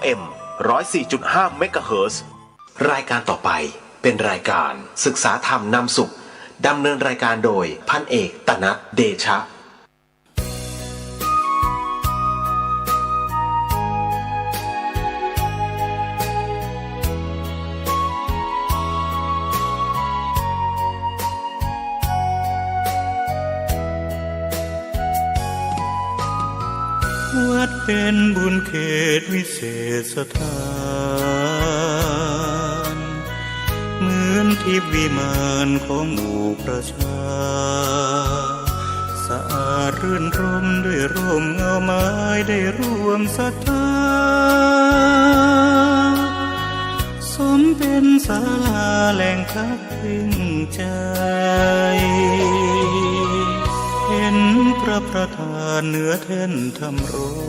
FM 104.5 เมกะเฮิรตซ์รายการต่อไปเป็นรายการศึกษาธรรมนำสุขดำเนินรายการโดยพันเอกตนัสเดชะวัดเป็นบุญเขตวิเศษสถานเหมือนทิพย์วิมานของหมู่ประชาสะอาดรื่นรมด้วยร่มเงาไม้ได้ร่วมศรัทธาสมเป็นศาลาแหล่งพักพิงใจเห็นพระประธานเหนือแท่นธรรมรงค์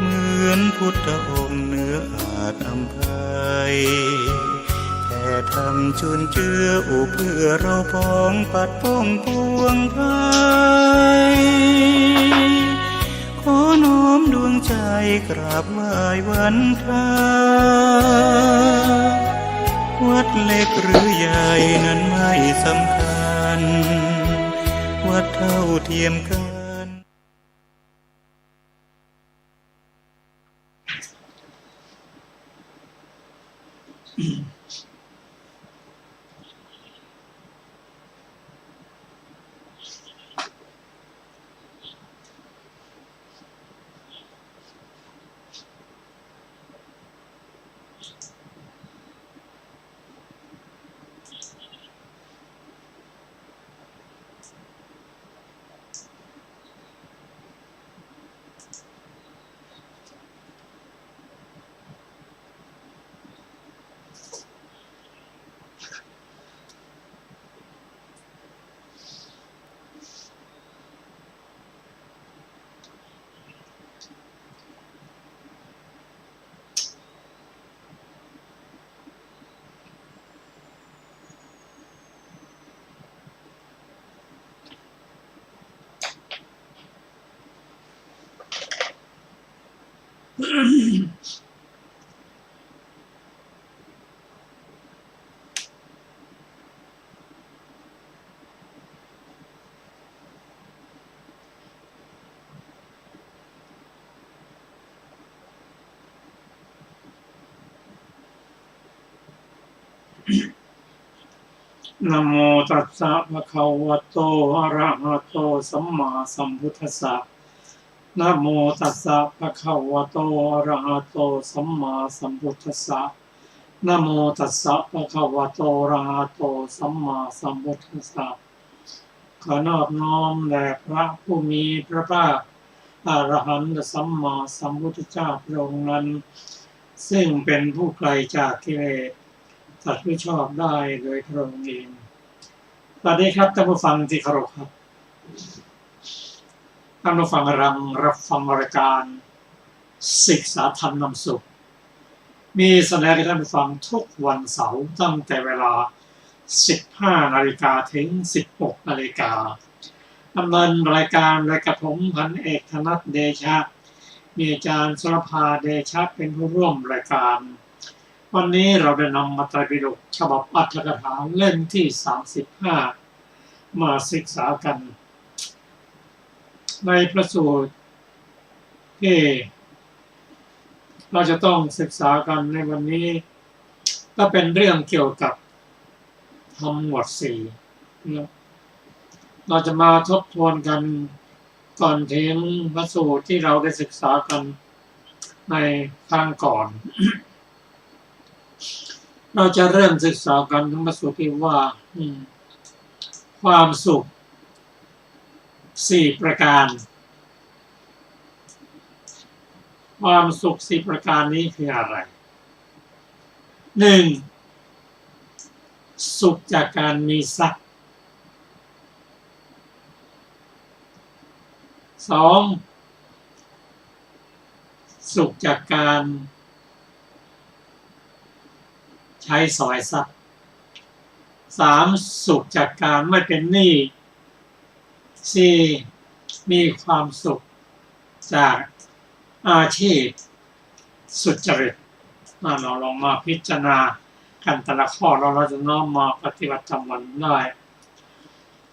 เหมือนพุทธองค์เหนืออาจอำไพแต่ทำจุนเจืออุเพื่อเราพ้องปัดป้องปวงภัยขอน้อมดวงใจกราบไหว้วันพระวัดเล็กหรือใหญ่นั้นไม่สำคัญวัดเท่าเทียมกันนะโมตัสสะภะคะวะโตอะระหะโตสัมมาสัมพุทธัสสะนะโมตัสสะภะคะวะโตอะระหะโตสัมมาสัมพุทธัสสะนะโมตัสสะภะคะวะโตอะระหะโตสัมมาสัมพุทธัสสะขอนอบน้อมแด่พระผู้มีพระภาคอรหันตสัมมาสัมพุทธเจ้าพระองค์นั้นซึ่งเป็นผู้ไกลจากกิเลสตัดไม่ชอบได้โดยพระองค์เองสวัสดีครับท่านผู้ฟังที่เคารพครับท่านผู้ฟังกำลังรับฟังรายการศึกษาธรรมนำสุขมีแสดงให้ท่านผู้ฟังทุกวันเสาร์ตั้งแต่เวลา 15 นาฬิกาถึง 16 นาฬิกาดำเนินรายการโดยกระผมพันเอกธนัสเดชะมีอาจารย์สรภาเดชะเป็นผู้ร่วมรายการวันนี้เราได้นำมัตตปิฎกฉบับอรรถกถาเล่มที่ 35 มาศึกษากันในพระสูตรที่เราจะต้องศึกษากันในวันนี้ก็เป็นเรื่องเกี่ยวกับธรรมหมวด4เราจะมาทบทวนกันก่อนถึงพระสูตรที่เราได้ศึกษากันในครั้งก่อนเราจะเริ่มศึกษากันทั้งพระสูตรที่ว่าความสุข4ประการความสุข4ประการนี้คืออะไร1สุขจากการมีทรัพย์2สุขจากการใช้สอยทรัพย์ 3. สุขจากการไม่เป็นหนี้ 4. มีความสุขจาก อาชีพสุจริตเราลองมาพิจารณากันแต่ละข้อเราจะน้อมมาปฏิบัติจำวันได้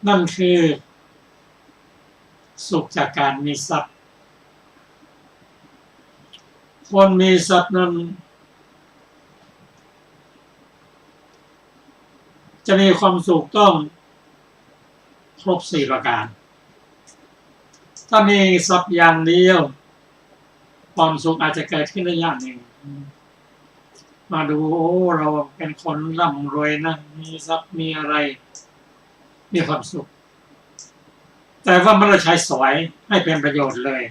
นั่นคือสุขจากการมีทรัพย์คนมีทรัพย์นั้นจะมีความสุขต้องครบ4ประการถ้ามีทรัพย์อย่างเดียวความสุขอาจจะเกิดขึ้นได้ยากหนึ่งมาดูเราเป็นคนร่ำรวยนะมีทรัพย์มีอะไรมีความสุขแต่ว่าไม่ได้ใช้สอยให้เป็นประโยชน์เลย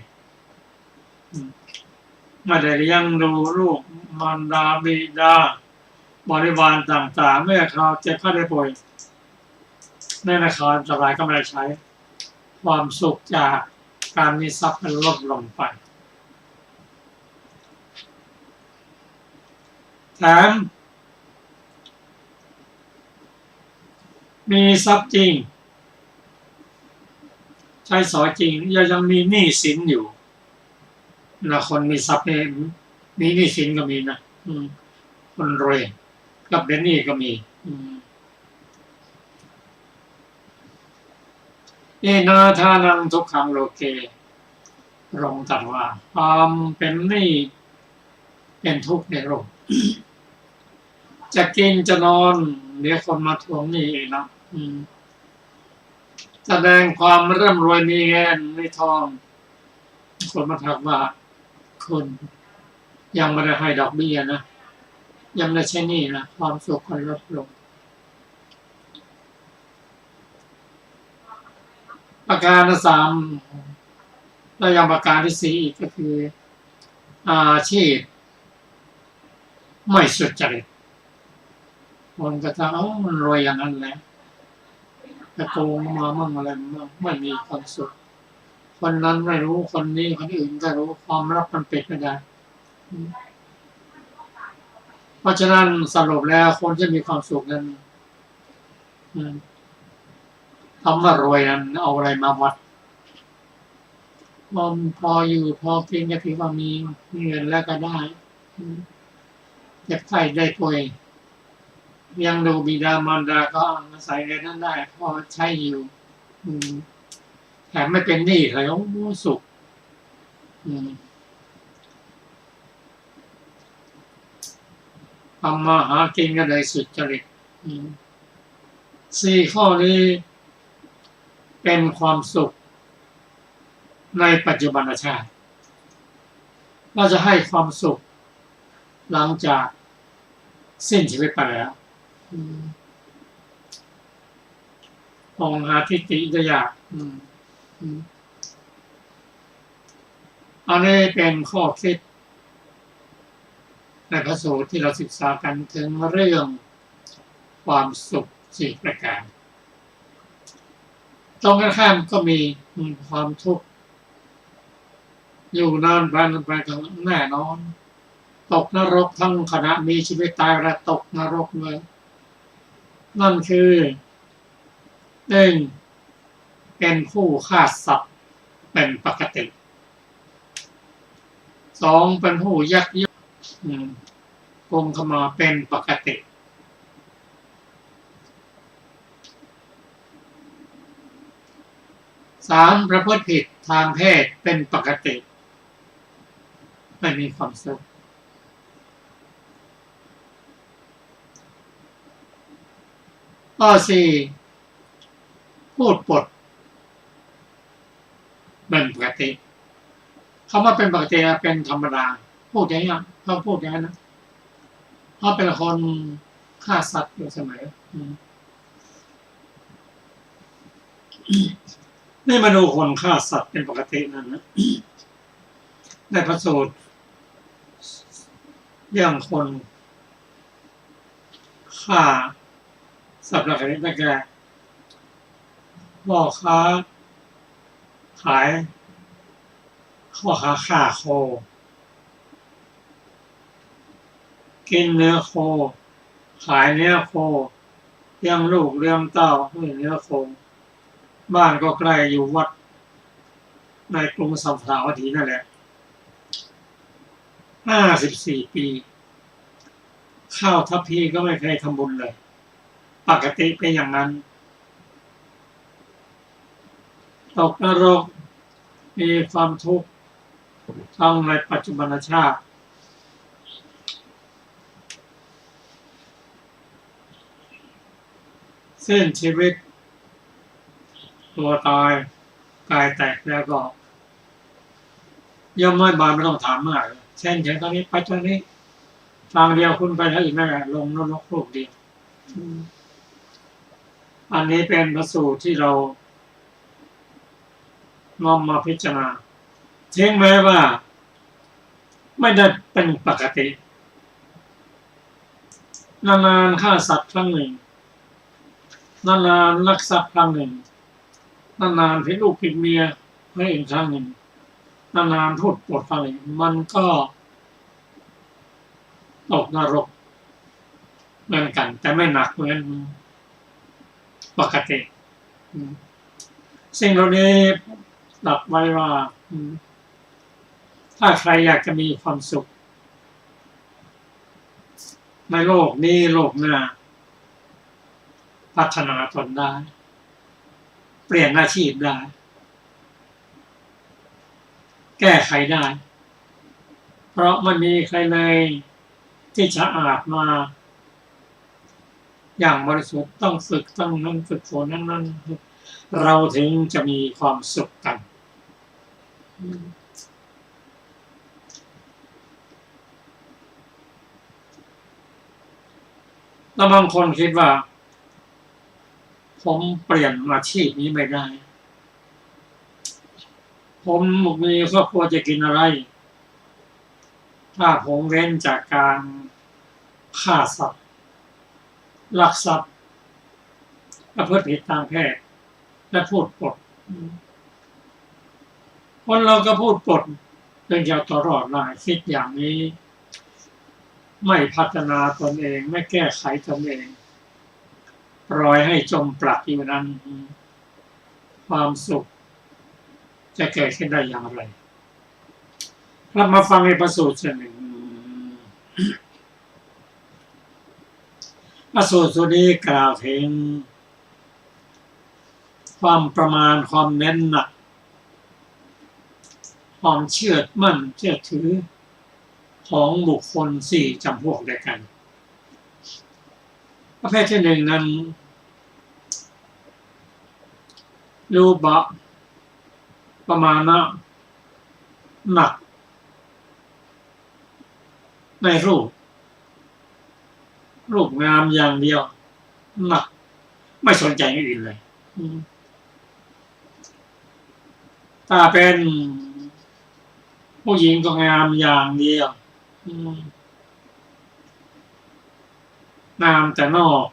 ไม่ได้เลี้ยงดูลูกมารดาบิดาบริวารต่างๆเมื่อเขาเจ็บไข้ได้ป่วยในนาคารสบายก็ไม่ได้ใช้ความสุขจากการมีทรัพย์มันลดลงไปแถมมีทรัพย์จริงใช้สอยจริงยังมีหนี้สินอยู่นะคนมีทรัพย์เนี่ยมีหนี้สินก็มีนะคนรวยกับเป็นหนี้ก็มีนาทานังทุกขังโลเกลงตรัสว่าความเป็นหนี้เป็นทุกข์ในโลกจะกินจะนอนเดี๋ยวคนมาทวงหนี้เองนะแสดงความร่ำรวยมีเงินมีทองคนมาทักว่าคุณยังไม่ได้ให้ดอกเบี้ยนะยังไม่ได้ใช้หนี้นะความสุขก็ลดลงประการที่3และยังประการที่4อีกก็คืออาชีพไม่สุจริตคนก็ถามมันรวยอย่างนั้นแหละแต่โกงมามั่งอะไรมั่งไม่มีความสุขคนนั้นไม่รู้คนนี้คนอื่นก็รู้ความลับมันปิดไม่ได้เพราะฉะนั้นสรุปแล้วคนที่มีความสุขนั้นคำว่ารวยนั้นเอาอะไรมาวัดมันพออยู่พอกินก็ถือว่ามีเงินแล้วก็ได้เจ็บไข้ได้ป่วยยังดูบิดามารดาก็อาศัยเงินนั้นได้พอใช้อยู่แถมไม่เป็นหนี้เลยสุขทำมาหากินก็เลยสุจริต4ข้อนี้เป็นความสุขในปัจจุบันชาติเราจะให้ความสุขหลังจากสิ้นชีวิตไปแล้วองหาทิฏฐิจะยากอันนี้เป็นข้อคิดในพระสูตรที่เราศึกษากันถึงเรื่องความสุข4ประการตรงกันข้ามก็มีความทุกข์อยู่นานไปก็แน่นอนตกนรกทั้งขณะมีชีวิตตายและตกนรกเลยนั่นคือ1เป็นผู้ฆ่าสัตว์เป็นปกติ2เป็นผู้ยักยอกโกงเข้ามาเป็นปกติ3ประพฤติผิดทางเพศเป็นปกติไม่มีความสุขข้อ4พูดปดเป็นปกติคำว่าเป็นปกติเป็นธรรมดาพูดอย่างนี้เขาพูดอย่างนั้นนะเขาเป็นคนฆ่าสัตว์อยู่เสมอนี่มาดูคนฆ่าสัตว์เป็นปกตินั่นนะในพระสูตรอย่างคนฆ่าสัตว์ประเภทแรกพ่อค้าขายข้อค้าฆ่าโคกินเนื้อโคขายเนื้อโคเลี้ยงลูกเลี้ยงเต้าด้วยเนื้อโคบ้านก็ใกล้อยู่วัดในกรุงสัมภาวดีนั่นแหละ 54 ปีข้าวทัพพีก็ไม่เคยทำบุญเลยปกติเป็นอย่างนั้นตกนรกมีความทุกข์ทั้งในปัจจุบันชาติสิ้นชีวิตตัวตายกายแตกแล้วก็ย่อมไม่บานไม่ต้องถามมากเช่นอย่างตอนนี้ไปตอนนี้ทางเดียวคุณไปแล้วอีกนั่นแหละลงนรกโลกเดียวอันนี้เป็นพระสูตรที่เราน้อมมาพิจารณาถึงแม้ว่าไม่ได้เป็นปกตินานๆฆ่าสัตว์ครั้งหนึ่งนานๆลักทรัพย์ครั้งหนึ่งนานๆผิดลูกผิดเมียให้อีกครั้งหนึ่งนานๆพูดปดครั้งหนึ่งมันก็ตกนรกเหมือนกันแต่ไม่หนักเหมือนปกติสิ่งเหล่านี้หลักไว้ว่าถ้าใครอยากจะมีความสุขในโลกนี้โลกหน้าพัฒนาตนได้เปลี่ยนอาชีพได้แก้ไขได้เพราะมันมีใครเลยที่จะอาจมาอย่างบริสุทธิ์ต้องฝึกต้องนั่นฝึกฝนนั่นเราถึงจะมีความสุขกันแล้วบางคนคิดว่าผมเปลี่ยนอาชีพนี้ไม่ได้ผมมีครอบครัวจะกินอะไรถ้าผมเว้นจากการฆ่าสัตว์ลักทรัพย์ประพฤติผิดทางเพศและพูดปดคนเราก็พูดปดเป็นยาวตลอดมาคิดอย่างนี้ไม่พัฒนาตนเองไม่แก้ไขตนเองปล่อยให้จมปลักอยู่นั้นความสุขจะเกิดขึ้นได้อย่างไรเรามาฟังในพระสูตรหนึ่งพระสูตรนี้กล่าวถึงความประมาณความเน้นหนักความเชื่อมั่นเชื่อถือของบุคคล4 จำพวกด้วยกันประเภทที่1นั้นรูปะประมาณหนักในรูปงามอย่างเดียวหนักไม่สนใจอย่างอื่นเลยถ้าเป็นผู้หญิงก็งามอย่างเดียวงามแต่นอก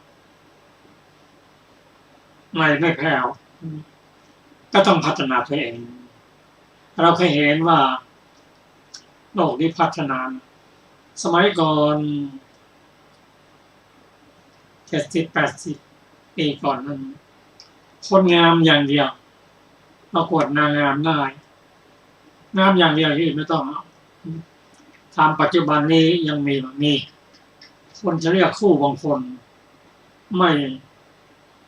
ไม่แผ่วก็ต้องพัฒนาตัวเองเราเคยเห็นว่าโลกนี้พัฒนาสมัยก่อน70-80 ปีก่อนนั้นคนงามอย่างเดียวประกวดนางงามได้งามอย่างเดียวที่อื่นไม่ต้องตามปัจจุบันนี้ยังมีแบบนี้คนจะเรียกคู่บางคนไม่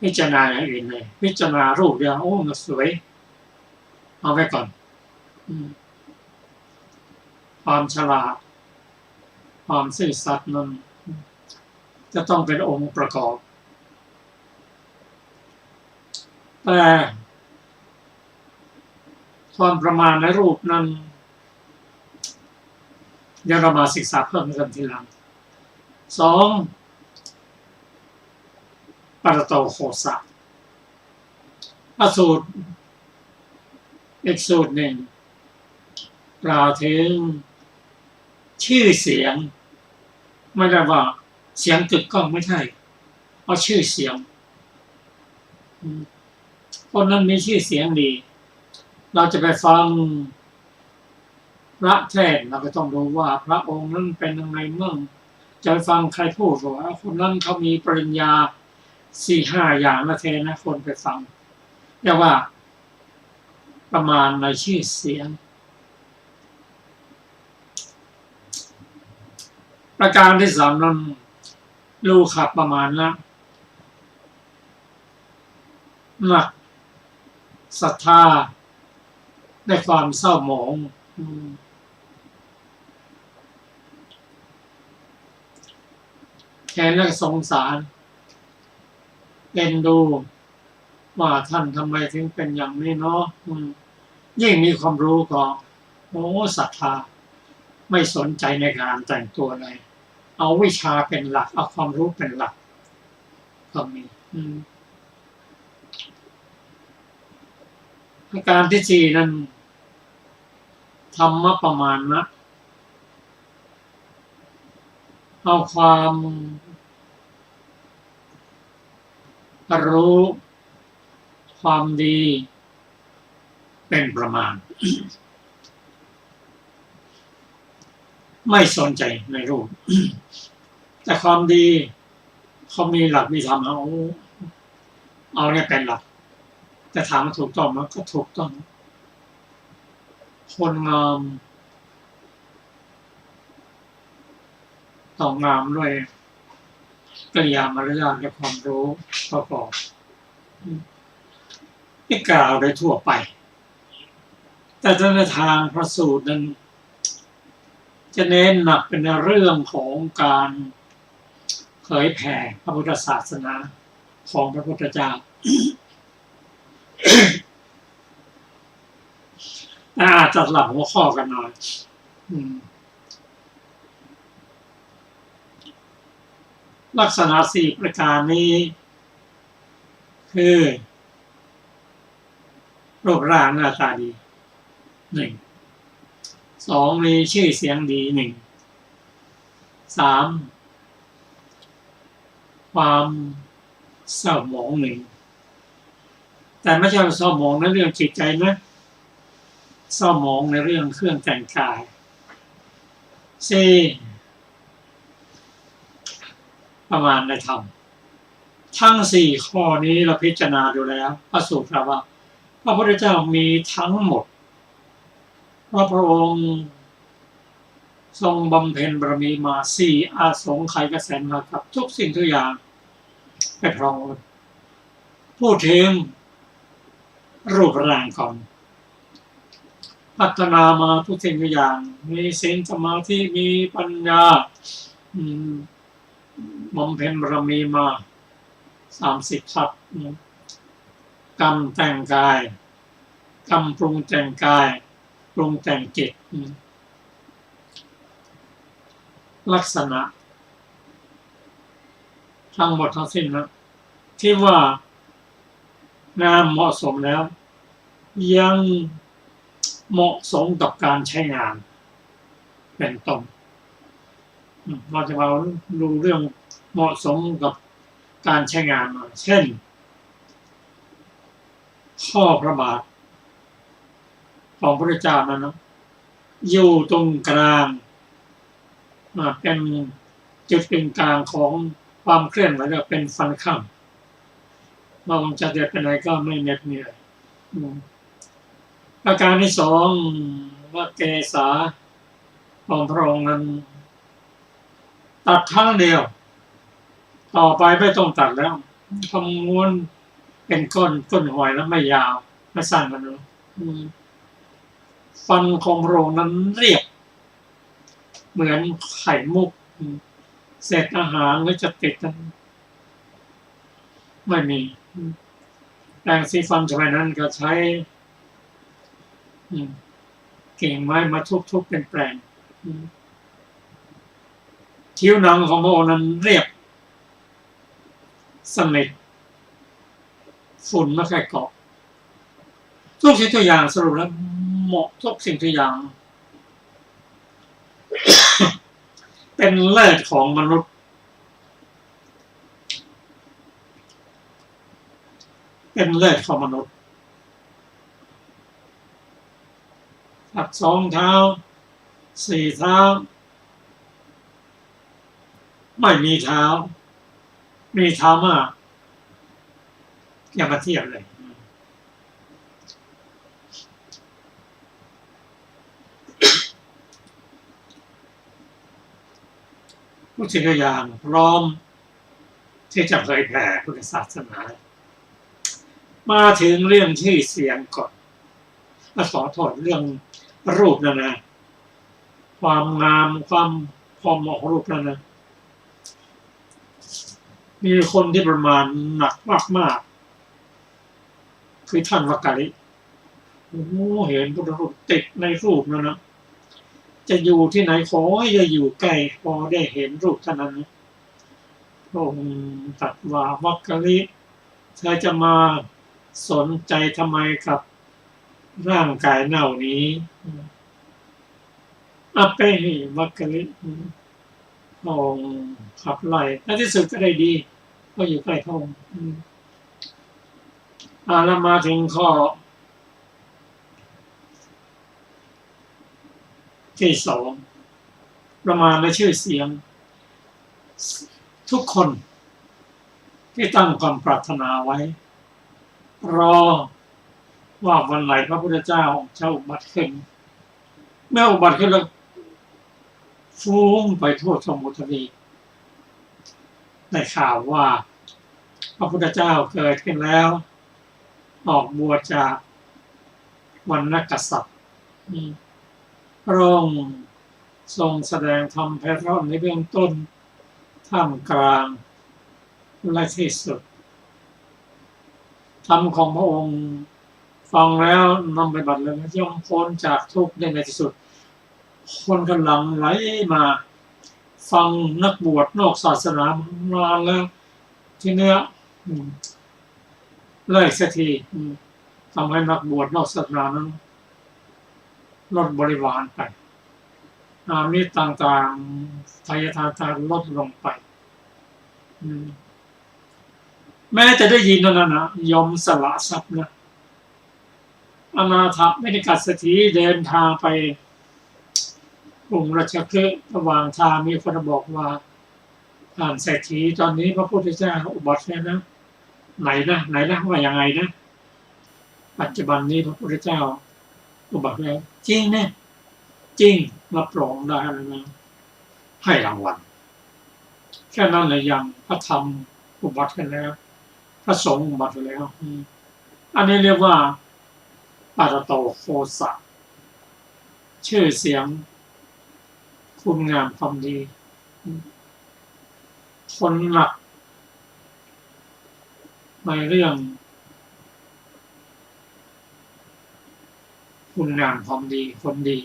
พิจารณาอย่างอื่นเลยพิจารณารูปเดียวโอ้มันสวยเอาไว้ก่อนความฉลาดความซื่อสัตย์นั้นจะต้องเป็นองค์ประกอบแต่ความประมาณในรูปนั้นเดี๋ยวเรามาศึกษาเพิ่มเติมทีหลัง2ปรโตโคสะพระสูตรอีกสูตรหนึ่งกล่าวถึงชื่อเสียงไม่ได้ว่าเสียงกึกก้องไม่ใช่เอาชื่อเสียงคนนั้นมีชื่อเสียงดีเราจะไปฟังพระเทศน์เราก็ต้องรู้ว่าพระองค์นั้นเป็นยังไงมั่งจะไปฟังใครพูดว่าคนนั้นเขามีปริญญา 4-5 อย่างละเทนะคนไปฟังเรียกว่าประมาณในชื่อเสียง ประการที่สามนั้นลูกขับประมาณนะหนักศรัทธาในความเศร้าหมองแค้นและสงสารเอ็นดูว่าท่านทำไมถึงเป็นอย่างนี้เนาะยิ่งมีความรู้ก็โอ้ศรัทธาไม่สนใจในการแต่งตัวเลยเอาวิชาเป็นหลักเอาความรู้เป็นหลักก็มีอาการที่สี่นั้นธรรมะประมาณนะเอาความรู้ความดีเป็นประมาณ ไม่สนใจในรูป แต่ความดีเขามีหลักมีธรรมเอาเนี่ยเป็นหลักแต่ถามว่าถูกต้องมั้ยก็ถูกต้องคนงามต้องงามด้วยกริยามารยาทและความรู้ประกอบที่กล่าวโดยทั่วไปแต่ในทางพระสูตรนั้นจะเน้นหนักเป็นเรื่องของการเผยแผ่พระพุทธศาสนาของพระพุทธเจ้า อาจจะหลับหัวข้อกันหน่อยลักษณะสี่ประการนี้คือรูปร่างหน้าตาดีหนึ่งสองมีชื่อเสียงดีหนึ่งสามความเศร้าหมองหนึ่งแต่ไม่ใช่เศร้าหมองในเรื่องจิตใจนะเศร้าหมองในเรื่องเครื่องแต่งกายสี่ประมาณในธรรมทั้งสี่ข้อนี้เราพิจารณาดูแล้วพระสูตรว่าพระพุทธเจ้ามีทั้งหมดว่าพระองค์ทรงบำเพ็ญบารมีมาสี่อาสงไขยกระแสนมากับทุกสิ่งทุกอย่างไปพร้อมพูดถึงรูปร่างก่อนพัฒนามาทุกสิ่งทุกอย่างมีศีลสมาธิมีปัญญาบำเพ็ญบารมีมา30 ทัศกรรมแต่งกายกรรมปรุงแต่งกายปรุงแต่งจิตลักษณะทั้งหมดทั้งสิ้นนะที่ว่างามเหมาะสมแล้วยังเหมาะสมกับการใช้งานเป็นต้นเราจะมาดูเรื่องเหมาะสมกับการใช้งานมาเช่นข้อพระบาทของพระพุทธเจ้านั้นนะอยู่ตรงกลางเป็นจุดเป็นกลางของความเคลื่อนไหวแล้วเป็นฟันข้างเราจะเดินไปไหนก็ไม่เหน็ดเหนื่อยประการที่สองว่าเกศาของพระองค์นั้นตัดครั้งเดียวต่อไปไม่ต้องตัดแล้วคำม้วนเป็นก้นหอยแล้วไม่ยาวไม่สั้นกันเลยฟันของพระองค์นั้นเรียบเหมือนไข่มุกเศษอาหารก็จะติดกันไม่มีแปรงสีฟันสมัยนั้นก็ใช้กิ่งไม้มาทุบๆเป็นแปรงคิ้วหนังของพระองค์นั้นเรียบสนิทฝุ่นไม่ค่อยเกาะทุกสิ่งทุกอย่างสรุปแล้วเหมาะทุกสิ่งทุกอย่าง เป็นเลิศของมนุษย์เป็นเลิศของมนุษย์ตัด2 เท้า4 เท้าไม่มีเท้ามีเท้ามากอย่ามาเทียบเลย ทุกสิ่งทุกอย่างพร้อมที่จะเผยแผ่พุทธศาสนามาถึงเรื่องชื่อเสียงก่อนขอโทษเรื่องรูปนะความงามความพอเหมาะของรูปนะมีคนที่ประมาณหนักมากๆคือท่านวักกะลิโอ้เห็นพุทธรูปติดในรูปนะจะอยู่ที่ไหนขอให้อยู่ใกล้พอได้เห็นรูปเท่านั้นพระองค์ตรัสว่าวักกะลิเธอจะมาสนใจทำไมกับร่างกายเน่านี้อัปเปหิวักกะลิพระองค์ขับไล่ในที่สุดก็ได้ดีก็อยู่ใกล้พระองค์แล้วมาถึงข้อที่สองประมาณในชื่อเสียงทุกคนที่ตั้งความปรารถนาไว้รอว่าวันไหนพระพุทธเจ้าจะอุบัติขึ้นเมื่ออุบัติขึ้นแล้วฟุ้งไปทั่วสมุทรนีได้ข่าวว่าพระพุทธเจ้าเกิดขึ้นแล้วออกบวชจากวรรณกษัตริย์พระองค์ทรงแสดงธรรมไพเราะในเบื้องต้นท่ามกลางและที่สุดธรรมของพระองค์ฟังแล้วนำไปบัติเลยย่อมพ้นจากทุกข์ได้ในที่สุดคนกำลังไหลมาฟังนักบวชนอกศาสนานานแล้วที่เนื้อเลิกสักทีทำให้นักบวชนอกศาสนานั้นลดบริวารไปอามิตรต่างๆทายทานลดลงไปแม้จะได้ยินนั่นนะยอมสละทรัพย์นะอนาถไม่ได้กัดสถีเดินทางไปกรุงราชคฤห์ระหว่างทางมีคนบอกว่าผ่านเศรษฐีตอนนี้พระพุทธเจ้าอุบัติแล้วนะไหนนะว่ายังไงนะปัจจุบันนี้พระพุทธเจ้าอุบัติแล้วจริงเนี่ยจริงรับรองได้แล้วนะให้รางวัลแค่นั้นเลยยังพระธรรมอุบัติแล้วพระสงฆ์อุบัติแล้วอันนี้เรียกว่าปาตโตโคสะชื่อเสียงคุณงามความดีคนหนักในเรื่องคุณงามความดีคนดี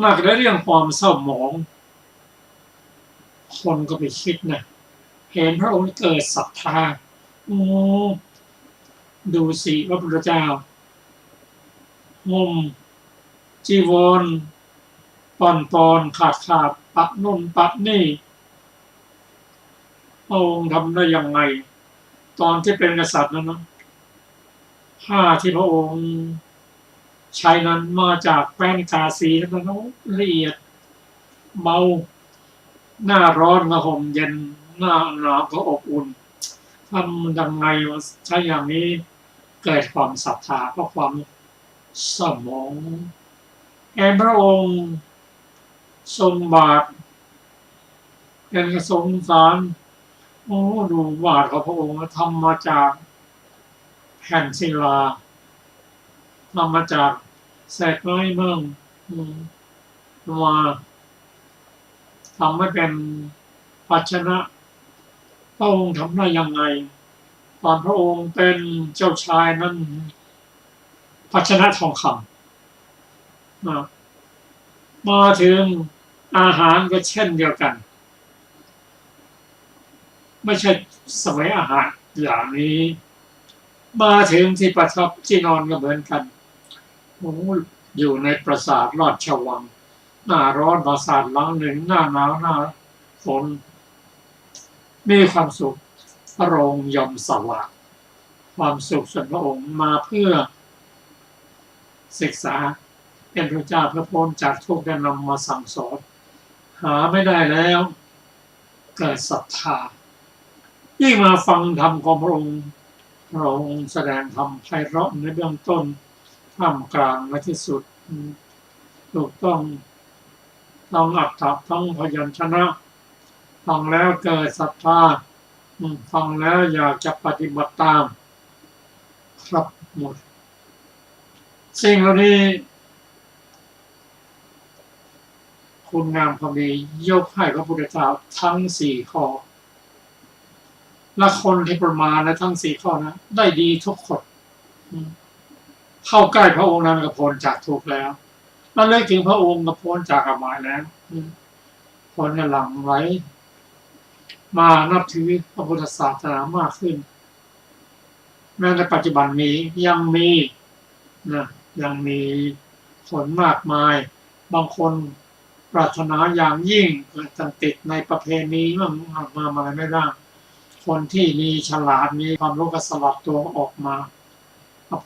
หนักในเรื่องความเศร้าหมองคนก็ไปคิดนะเห็นพระองค์เกิดศรัทธาดูสิพระพุทธเจ้าห่มจีวรปอนขาดปักนุ่นปักนี่องค์ทำได้ยังไงตอนที่เป็นกษัตริย์นั้นนะผ้าที่พระองค์ใช้นั้นมาจากแป้งกาสีแล้วก็ละเอียดเบาหน้าร้อนก็ห่มเย็นหน้าหนาวก็อบอุ่นทำยังไงใช้อย่างนี้เกิดความศรัทธาเพราะความสมองพระองค์ทรงบาทเป็นสงสารดูบาทของพระองค์ทำมาจากแผ่นศิลาทำมาจากแสกไม้เมืองมาทำให้เป็นภาชนะพระองค์ทำได้ยังไงตอนพระองค์เป็นเจ้าชายนั้นภาชนะทองคำมาถึงอาหารก็เช่นเดียวกันไม่ใช่สมัยอาหารอย่างนี้มาถึงที่ประทับที่นอนก็เหมือนกันอยู่ในปราสาทราชวังหน้าร้อนปราสาทหลังหนึ่งหน้าหนาวหน้าฝนมีความสุขพระองค์ยอมสละความสุขส่วนพระองค์มาเพื่อศึกษาเป็นพระเจ้าเพื่อพ้นจากทุกข์ได้นำมาสั่งสอนหาไม่ได้แล้วเกิดศรัทธายิ่งมาฟังธรรมของพระองค์แสดงธรรมไพเราะในเบื้องต้นท่ามกลางและที่สุดถูกต้อง ต้องอัตถะต้องพยัญชนะฟังแล้วเกิดศรัทธาฟังแล้วอยากจะปฏิบัติตามครับหมดสิ่งเหล่านี้คุณงามความดียกให้พระพุทธเจ้าทั้ง4 ข้อและคนที่ประมาณในทั้ง4 ข้อนะได้ดีทุกคนเข้าใกล้พระองค์นั้นก็พ้นจากทุกข์แล้วแล้วเลิกถึงพระองค์ก็พ้นจากอบายแล้วคนหลั่งไหลมานับถือพระพุทธศาสนามากขึ้นแม้ในปัจจุบันนี้ยังมีผลมากมายบางคนปรารถนาอย่างยิ่งแต่ติดในประเพณีมาอะไรไม่ได้คนที่มีฉลาดมีความรู้ก็สลัดตัวออกมา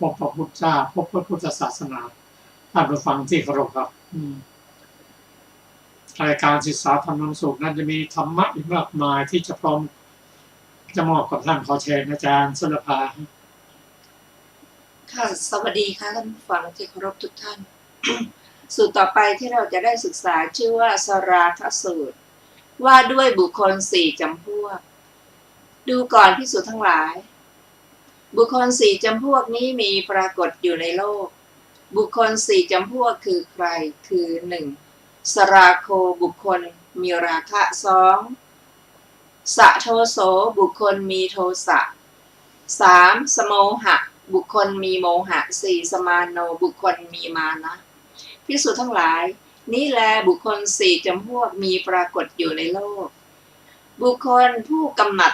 พบพระพุทธเจ้าพบพระพุทธศาสนาท่านผู้ฟังที่เคารพครับรายการศึกษาธรรมนำสุขนั้นจะมีธรรมะอีกมากมายที่จะพร้อมจะมอบกับท่านขอเชิญอาจารย์สุรภาค่ะสวัสดีค่ะท่านผู้ฟังที่เคารพทุกท่าน สูตรต่อไปที่เราจะได้ศึกษาชื่อว่าสราคสูตรว่าด้วยบุคคล4 จำพวกดูก่อนภิกษุทั้งหลายบุคคล4 จำพวกนี้มีปรากฏอยู่ในโลกบุคคล4 จำพวกคือใครคือ 1. สราโคบุคคลมีราคะ 2. สะโทโสบุคคลมีโทสะ 3. สโมหะบุคคลมีโมหะ 4. สมาโนบุคคลมีมานะภิกษุทั้งหลายนี้แลบุคคล4 จำพวกมีปรากฏอยู่ในโลกบุคคลผู้กำหนัด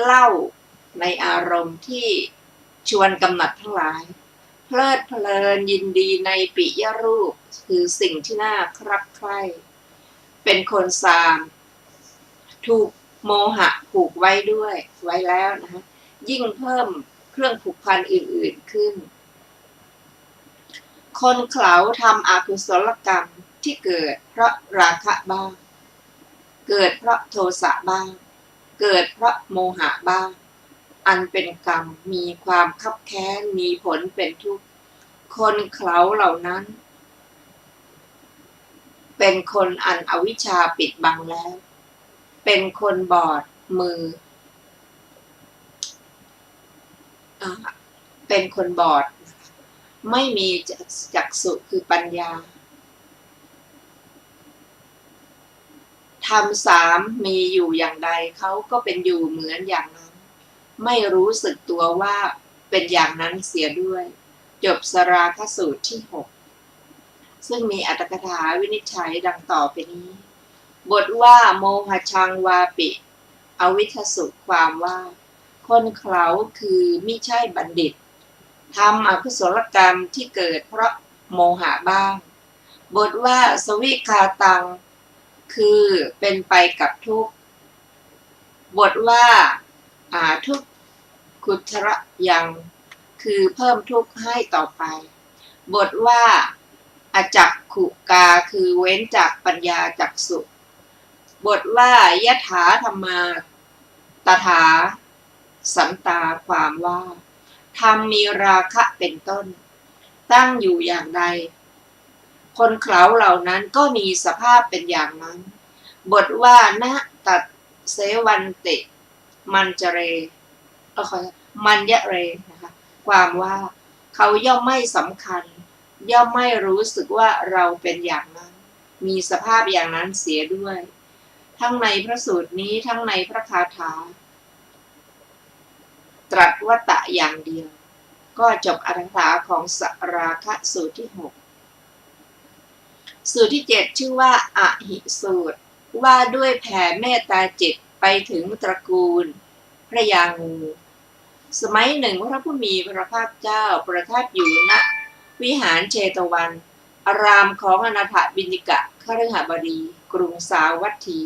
เล่าในอารมณ์ที่ชวนกำหนัดทั้งหลายเพลิดเพลินยินดีในปิยรูปคือสิ่งที่น่าครักใคร่เป็นคนซามถูกโมหะผูกไว้แล้วนะคะยิ่งเพิ่มเครื่องผูกพันอื่นๆขึ้นคนเขลาทำอกุศลกรรมที่เกิดเพราะราคะบ้างเกิดเพราะโทสะบ้างเกิดเพราะโมหะบ้างอันเป็นกรรมมีความคับแค้นมีผลเป็นทุกข์คนเขลาเหล่านั้นเป็นคนอันอวิชชาปิดบังแล้วเป็นคนบอดมือเป็นคนบอดไม่มีจักษุคือปัญญาธรรม3มีอยู่อย่างใดเขาก็เป็นอยู่เหมือนอย่างนั้นไม่รู้สึกตัวว่าเป็นอย่างนั้นเสียด้วยจบสราคสูตรที่6ซึ่งมีอรรถกถาวินิจฉัยดังต่อไปนี้บทว่าโมหชังวาปิอวิทสุความว่าคนเขลาคือมิใช่บัณฑิตทำอกุศลกรรมที่เกิดเพราะโมหะบ้างบทว่าสวิคาตังคือเป็นไปกับทุกข์บทว่าทุกขุทระยังคือเพิ่มทุกข์ให้ต่อไปบทว่าอจักขุกาคือเว้นจากปัญญาจักษุบทว่ายถาธรรมาตถาสันตาความว่าธรรมมีราคะเป็นต้นตั้งอยู่อย่างใดคนเขลาเหล่านั้นก็มีสภาพเป็นอย่างนั้นบทว่านะตัดเสวันติมันจเรมันยะเรนะคะความว่าเขาย่อมไม่สำคัญย่อมไม่รู้สึกว่าเราเป็นอย่างนั้นมีสภาพอย่างนั้นเสียด้วยทั้งในพระสูตรนี้ทั้งในพระคาถาตรัสวัตตะอย่างเดียวก็จบอรรถกถาของสราคะสูตรที่6สูตรที่7ชื่อว่าอหิสูตรว่าด้วยแผ่เมตตาจิตไปถึงตระกูลพระยางูสมัยหนึ่งพระผู้มีพระภาคเจ้าประทับอยู่ณวิหารเชตวันอารามของอนาถบิณฑิกะคฤหบดีกรุงสาวัตถี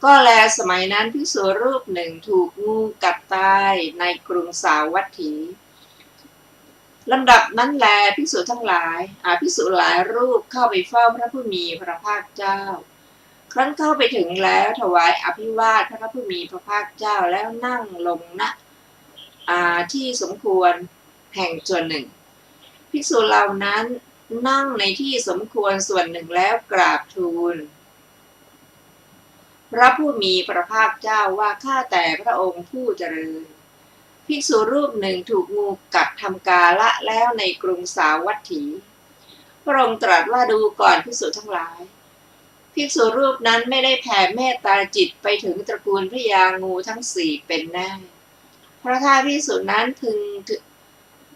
ก็แลสมัยนั้นภิกษุรูปหนึ่งถูกงูกัดตายในกรุงสาวัตถีลำดับนั้นแลภิกษุทั้งหลายภิกษุหลายรูปเข้าไปเฝ้าพระผู้มีพระภาคเจ้าครั้นเข้าไปถึงแล้วถวายอภิวาทพระผู้มีพระภาคเจ้าแล้วนั่งลงณที่สมควรแห่งส่วนหนึ่งภิกษุเหล่านั้น นั่งในที่สมควรส่วนหนึ่งแล้วกราบทูลพระผู้มีพระภาคเจ้าว่าข้าแต่พระองค์ผู้เจริญภิกษุรูปหนึ่งถูกงูกัดทำกาละแล้วในกรุงสาวัตถีพระองค์ตรัสว่าดูก่อนภิกษุทั้งหลายภิกษุรูปนั้นไม่ได้แผ่เมตตาจิตไปถึงตระกูลพญางูทั้งสี่เป็นแน่เพราะถ้าภิกษุนั้นพึง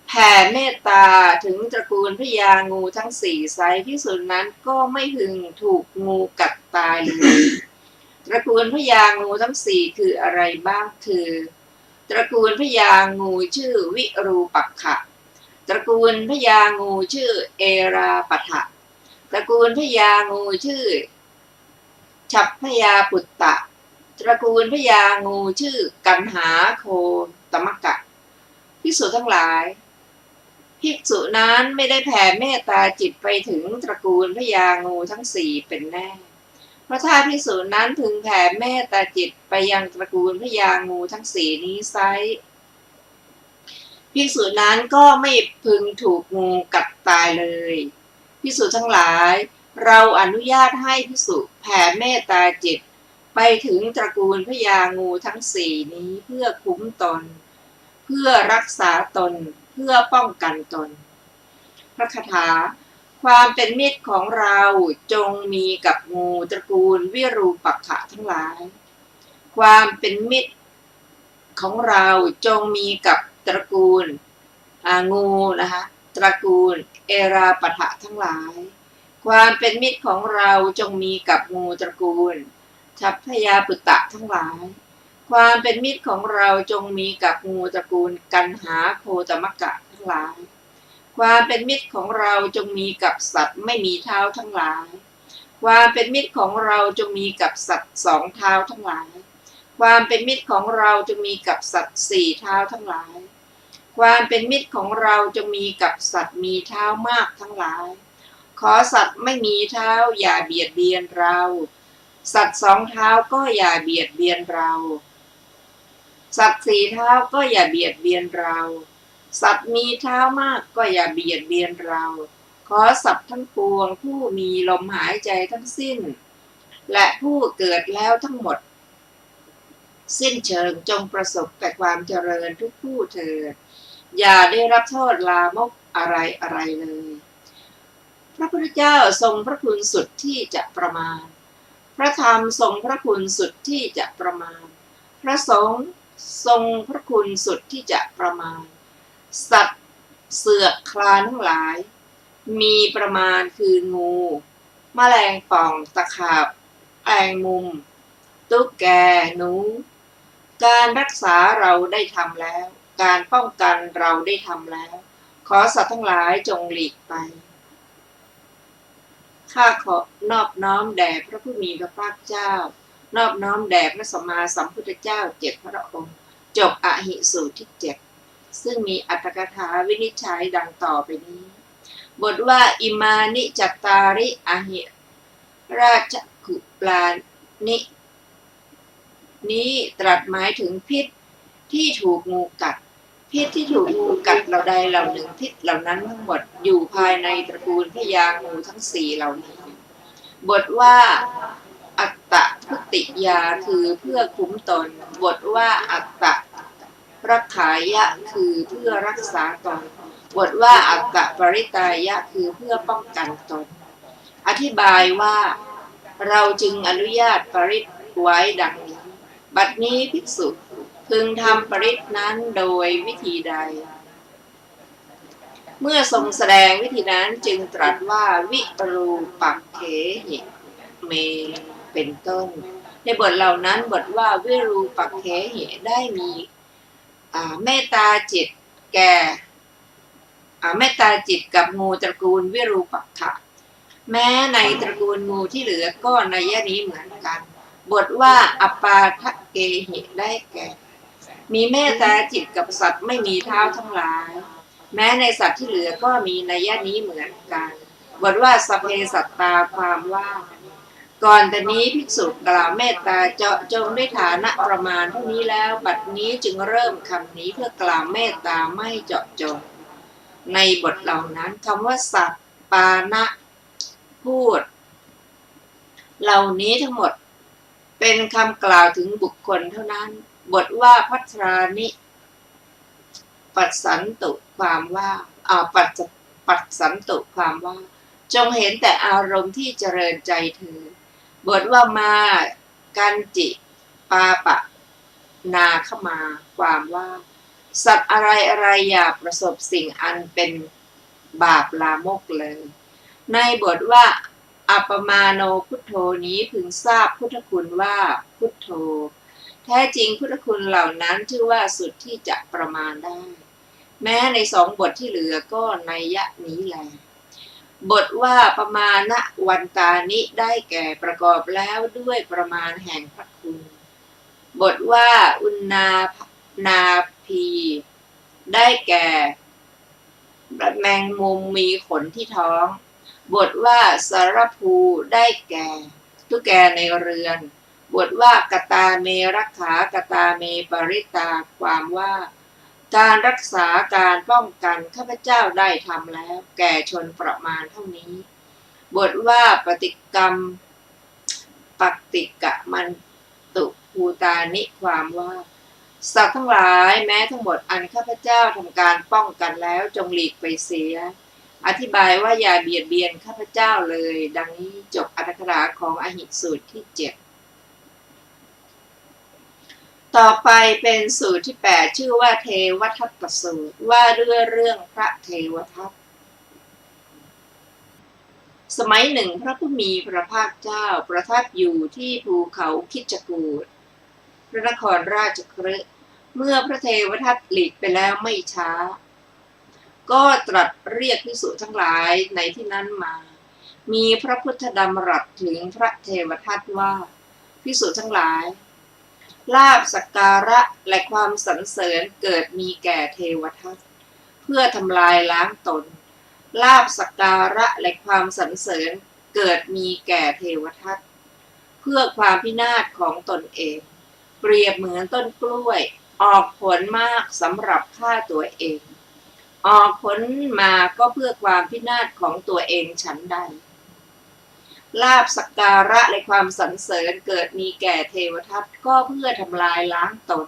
แผ่เมตตาถึงตระกูลพญางูทั้งสี่ไซภิกษุนั้นก็ไม่พึงถูกงูกัดตายเลยตระกูลพญางูทั้งสี่คืออะไรบ้างคือตระกูลพญางูชื่อวิรูปักขะตระกูลพญางูชื่อเอราปะทะตระกูลพญางูชื่อฉัพพยาปุตตะตระกูลพญางูชื่อกันหาโคตมกะภิกษุทั้งหลายภิกษุนั้นไม่ได้แผ่เมตตาจิตไปถึงตระกูลพญางูทั้งสี่เป็นแน่เพราะถ้าภิกษุนั้นพึงแผ่เมตตาจิตไปยังตระกูลพญางูทั้งสี่นี้ไซภิกษุนั้นก็ไม่พึงถูกงูกัดตายเลยภิกษุทั้งหลายเราอนุญาตให้ภิกษุแผ่เมตตาจิตไปถึงตระกูลพญางูทั้งสี่นี้เพื่อคุ้มตนเพื่อรักษาตนเพื่อป้องกันตนพระคาถาความเป็นมิตรของเราจงมีกับงูตระกูลวิรูปักขะทั้งหลายความเป็นมิตรของเราจงมีกับตระกูลงูนะคะตระกูลเอราปะทะทั้งหลายความเป็นมิตรของเราจงมีกับงูตระกูลฉัพพยาปุตตะทั้งหลายความเป็นมิตรของเราจงมีกับงูตระกูลกันหาโคตมกะทั้งหลายความเป็นมิตรของเราจงมีกับสัตว์ไม่มีเท้าทั้งหลายความเป็นมิตรของเราจงมีกับสัตว์สองเท้าทั้งหลายความเป็นมิตรของเราจงมีกับสัตว์สี่เท้าทั้งหลายความเป็นมิตรของเราจงมีกับสัตว์มีเท้ามากทั้งหลายขอสัตว์ไม่มีเท้าอย่าเบียดเบียนเราสัตว์สองเท้าก็อย่าเบียดเบียนเราสัตว์สี่เท้าก็อย่าเบียดเบียนเราสัตว์มีเท้ามากก็อย่าเบียดเบียนเราขอสัตว์ทั้งปวงผู้มีลมหายใจทั้งสิ้นและผู้เกิดแล้วทั้งหมดสิ้นเชิงจงประสบแต่ความเจริญทุกผู้เถิดอย่าได้รับโทษลามกอะไรเลยพระพุทธเจ้าทรงพระคุณสุดที่จะประมาณพระธรรมทรงพระคุณสุดที่จะประมาณพระสงฆ์ทรงพระคุณสุดที่จะประมาณสัตว์เสือกคลานทั้งหลายมีประมาณคืองูแมลงป่องตะขาบแมงมุมตุ๊กแกหนูการรักษาเราได้ทำแล้วการป้องกันเราได้ทำแล้วขอสัตว์ทั้งหลายจงหลีกไปข้าขอนอบน้อมแด่พระผู้มีพระภาคเจ้านอบน้อมแด่พระสัมมาสัมพุทธเจ้า7พระองค์จบอหิสูตรที่7ซึ่งมีอรรถกถาวินิจฉัยดังต่อไปนี้บทว่าอิมานิจัตตาริอหิราชกุลานินี้ตรัสหมายถึงพิษที่ถูกงูกัดพิษที่ถูกงูกัดเหล่าใดเหล่าหนึ่งพิษเหล่านั้นทั้งหมดอยู่ภายในตระกูลพญางูทั้งสี่เหล่านี้บทว่าอัตตะพุติยาคือเพื่อคุ้มตนบทว่าอัตตะรักขายะคือเพื่อรักษาตนบทว่าอัตตะปริตายะคือเพื่อป้องกันตนอธิบายว่าเราจึงอนุญาตปริตไว้ดังนี้บัดนี้ภิกษุพึงทำปริตนั้นโดยวิธีใดเมื่อทรงแสดงวิธีนั้นจึงตรัสว่าวิรูปักเขหิเมเป็นต้นในบทเหล่านั้นบทว่าวิรูปักเขหิได้มีเมตตาจิตแก่เมตตาจิตกับงูตระกูลวิรูปักขะแม้ในตระกูลงูที่เหลือก็นัยนี้เหมือนกันบทว่าอปาทะเกหิได้แก่มีเมตตาจิตกับสัตว์ไม่มีเท้าทั้งหลายแม้ในสัตว์ที่เหลือก็มีนัยนี้เหมือนกันบทว่าสเพสัตตาความว่าก่อนแต่นี้ภิกษุกล่าวเมตตาเจาะจงด้วยฐานะประมาณเท่านี้แล้วบัดนี้จึงเริ่มคำนี้เพื่อกล่าวเมตตาไม่เจาะจงในบทเหล่านั้นคำว่าสัตว์ ปานะพูดเหล่านี้ทั้งหมดเป็นคำกล่าวถึงบุคคลเท่านั้นบทว่าพัทรานิปัสสันตุความว่าปัสสันตุความว่าจงเห็นแต่อารมณ์ที่เจริญใจเธอบทว่ามากันจิปาปะนาขมาความว่าสัตว์อะไรอย่าประสบสิ่งอันเป็นบาปลามกเลยในบทว่าอัปปมาโนพุทโธนี้พึงทราบพุทธคุณว่าพุทโธแท้จริงพุทธคุณเหล่านั้นชื่อว่าสุดที่จะประมาณได้แม้ในสองบทที่เหลือก็นัยยะนี้แลบทว่าประมาณวันตานิได้แก่ประกอบแล้วด้วยประมาณแห่งพระคุณบทว่าอุณนาพีได้แก่แมงมุมมีขนที่ท้องบทว่าสารภูได้แก่ตุ๊กแกในเรือนบทว่ากตาเมรักขากตาเมปริตาความว่าการรักษาการป้องกันข้าพเจ้าได้ทำแล้วแก่ชนประมาณเท่านี้บทว่าปฏิกรรมปักติกะมันตุภูตานิความว่าสัตว์ทั้งหลายแม้ทั้งหมดอันข้าพเจ้าทำการป้องกันแล้วจงหลีกไปเสียอธิบายว่าอย่าเบียดเบียนข้าพเจ้าเลยดังนี้จบอรรถกถาของอหิสูตรที่ 7ต่อไปเป็นสูตรที่ 8ชื่อว่าเทวทัตตสูตรว่าด้วยเรื่องพระเทวทัตสมัยหนึ่งพระผู้มีพระภาคเจ้าประทับอยู่ที่ภูเขาคิชกูฏพระนครราชคฤห์เมื่อพระเทวทัตหลีกไปแล้วไม่ช้าก็ตรัสเรียกภิกษุทั้งหลายในที่นั้นมามีพระพุทธดำรัสถึงพระเทวทัตว่าภิกษุทั้งหลายลาภสักการะและความสรรเสริญเกิดมีแก่เทวทัตเพื่อทำลายล้างตนลาภสักการะและความสรรเสริญเกิดมีแก่เทวทัตเพื่อความพินาศของตนเองเปรียบเหมือนต้นกล้วยออกผลมากสำหรับฆ่าตัวเองออกผลมาก็เพื่อความพินาศของตัวเองฉันใดลาภสักการะและความสรรเสริญเกิดมีแก่เทวทัตก็เพื่อทำลายล้างตน